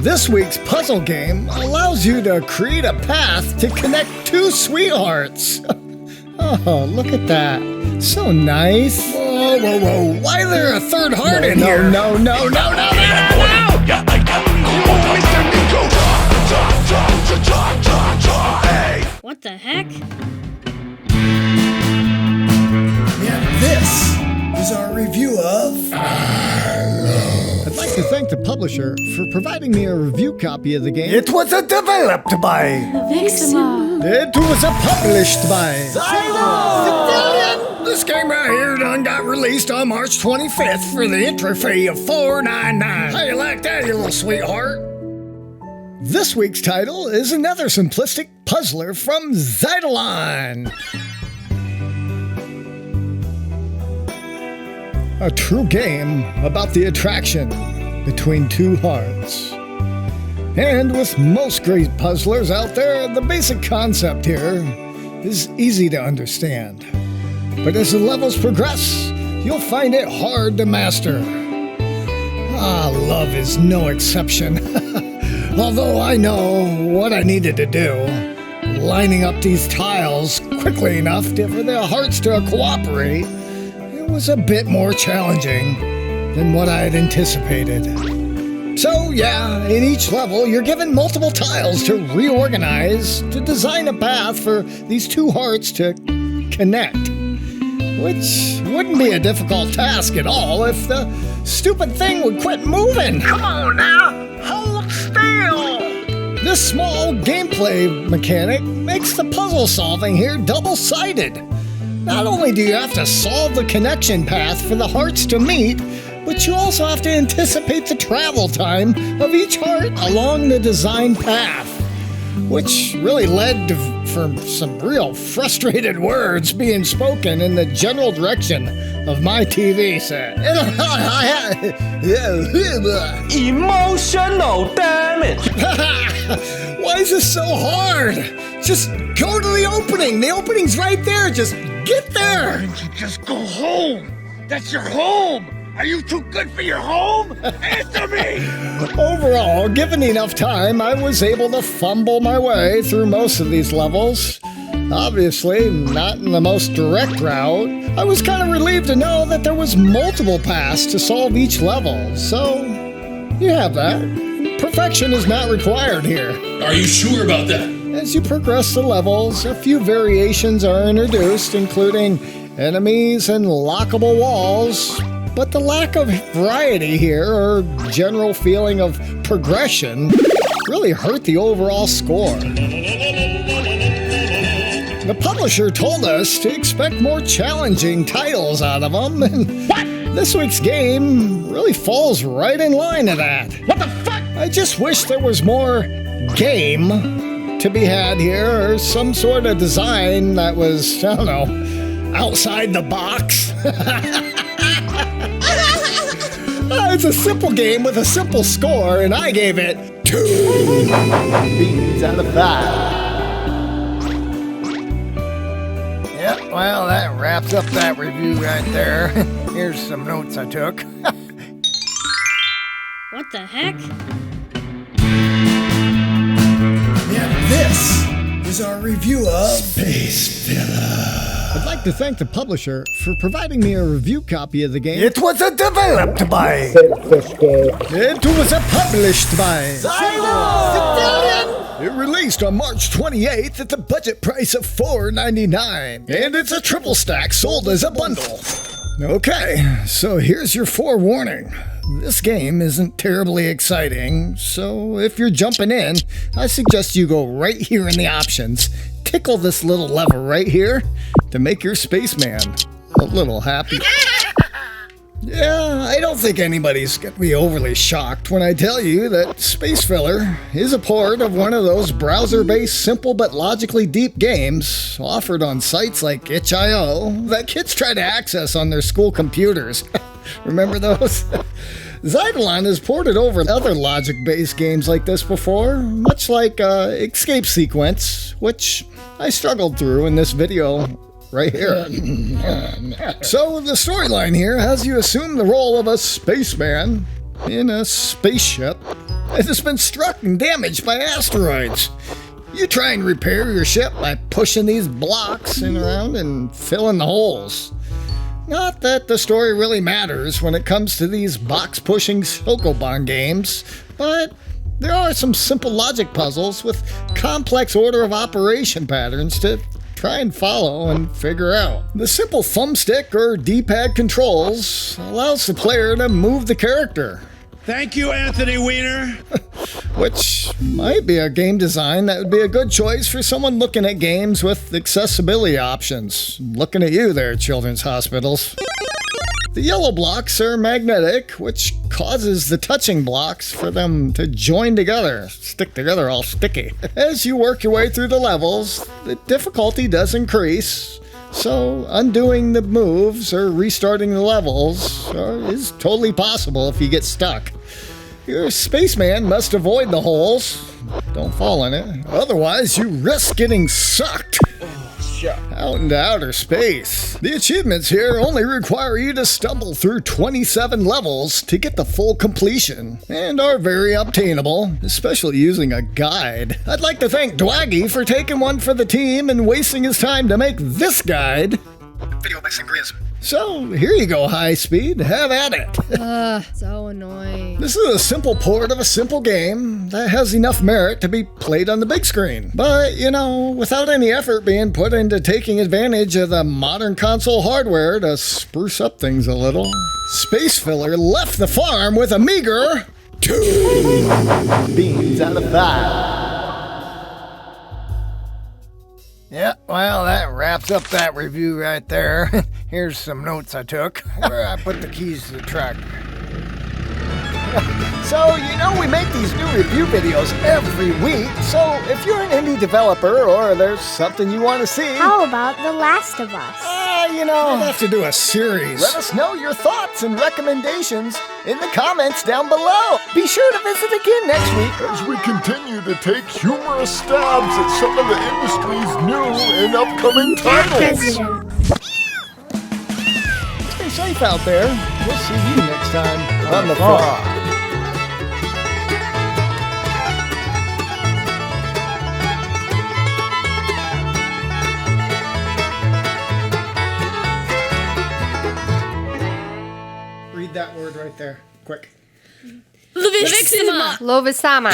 This week's puzzle game allows you to create a path to connect two sweethearts. Oh, look at that. So nice. Whoa, whoa, whoa. Why is there a third heart in here? No. What the heck? Yeah, this is our review of... I'd like to thank the publisher for providing me a review copy of the game. It was developed by... Xitilon. It was published by... Xitilon. This game right here done got released on March 25th for the entry fee of $4.99. How you like that, you little sweetheart? This week's title is another simplistic puzzler from Xitilon. A true game about the attraction between two hearts. And with most great puzzlers out there, the basic concept here is easy to understand. But as the levels progress, you'll find it hard to master. Love is no exception. Although I know what I needed to do, lining up these tiles quickly enough for the hearts to cooperate, it was a bit more challenging than what I had anticipated. So yeah, in each level, you're given multiple tiles to reorganize to design a path for these two hearts to connect. Which wouldn't be a difficult task at all if the stupid thing would quit moving. Come on now, hold still! This small gameplay mechanic makes the puzzle solving here double-sided. Not only do you have to solve the connection path for the hearts to meet, but you also have to anticipate the travel time of each heart along the designed path, which really led for some real frustrated words being spoken in the general direction of my TV set. Emotional damage! Why is this so hard? Just go to the opening. The opening's right there. Just get there. Why don't you just go home? That's your home. Are you too good for your home? Answer me! Overall, given enough time, I was able to fumble my way through most of these levels. Obviously, not in the most direct route. I was kind of relieved to know that there was multiple paths to solve each level, so you have that. Perfection is not required here. Are you sure about that? As you progress the levels, a few variations are introduced, including enemies and lockable walls. But the lack of variety here, or general feeling of progression, really hurt the overall score. The publisher told us to expect more challenging titles out of them, and this week's game really falls right in line to that. What the fuck? I just wish there was more game to be had here, or some sort of design that was, I don't know, outside the box. It's a simple game with a simple score, and I gave it 2 beans out of 5. Yep, well, that wraps up that review right there. Here's some notes I took. What the heck? Yeah, this is our review of Spaceman. I'd like to thank the publisher for providing me a review copy of the game. It was developed by... It was published by... Xitilon. It released on March 28th at the budget price of $4.99. And it's a triple stack sold as a bundle. Okay, so here's your forewarning. This game isn't terribly exciting, so if you're jumping in, I suggest you go right here in the options. Tickle this little lever right here to make your spaceman a little happy. Yeah, I don't think anybody's going to be overly shocked when I tell you that Space Filler is a port of one of those browser-based simple but logically deep games offered on sites like itch.io that kids try to access on their school computers. Remember those? Xitilon has ported over other logic-based games like this before, much like Escape Sequence, which I struggled through in this video right here. So the storyline here has you assume the role of a spaceman in a spaceship that has been struck and damaged by asteroids. You try and repair your ship by pushing these blocks around and filling the holes. Not that the story really matters when it comes to these box-pushing sokoban games, but there are some simple logic puzzles with complex order of operation patterns to try and follow and figure out. The simple thumbstick or D-pad controls allows the player to move the character. Thank you, Anthony Weiner. Which might be a game design that would be a good choice for someone looking at games with accessibility options. Looking at you there, children's hospitals. The yellow blocks are magnetic, which causes the touching blocks for them to join together, stick together all sticky. As you work your way through the levels, the difficulty does increase, so undoing the moves or restarting the levels is totally possible if you get stuck. Your spaceman must avoid the holes. Don't fall in it. Otherwise, you risk getting sucked out into outer space. The achievements here only require you to stumble through 27 levels to get the full completion, and are very obtainable, especially using a guide. I'd like to thank Dwaggy for taking one for the team and wasting his time to make this guide. Video by Sangriz. So, here you go, High Speed. Have at it. So annoying. This is a simple port of a simple game that has enough merit to be played on the big screen. But, without any effort being put into taking advantage of the modern console hardware to spruce up things a little. Space Filler left the farm with a meager 2 beans out of 5. Yeah, well, that wraps up that review right there. Here's some notes I took, where I put the keys to the truck. So, we make these new review videos every week, so if you're an indie developer or there's something you want to see... How about The Last of Us? We'll have to do a series. Let us know your thoughts and recommendations in the comments down below. Be sure to visit again next week as we continue to take humorous stabs at some of the industry's new and upcoming titles. Stay safe out there. We'll see you next time on The Frog. Read that word right there, quick. Lovisama. Lovisama.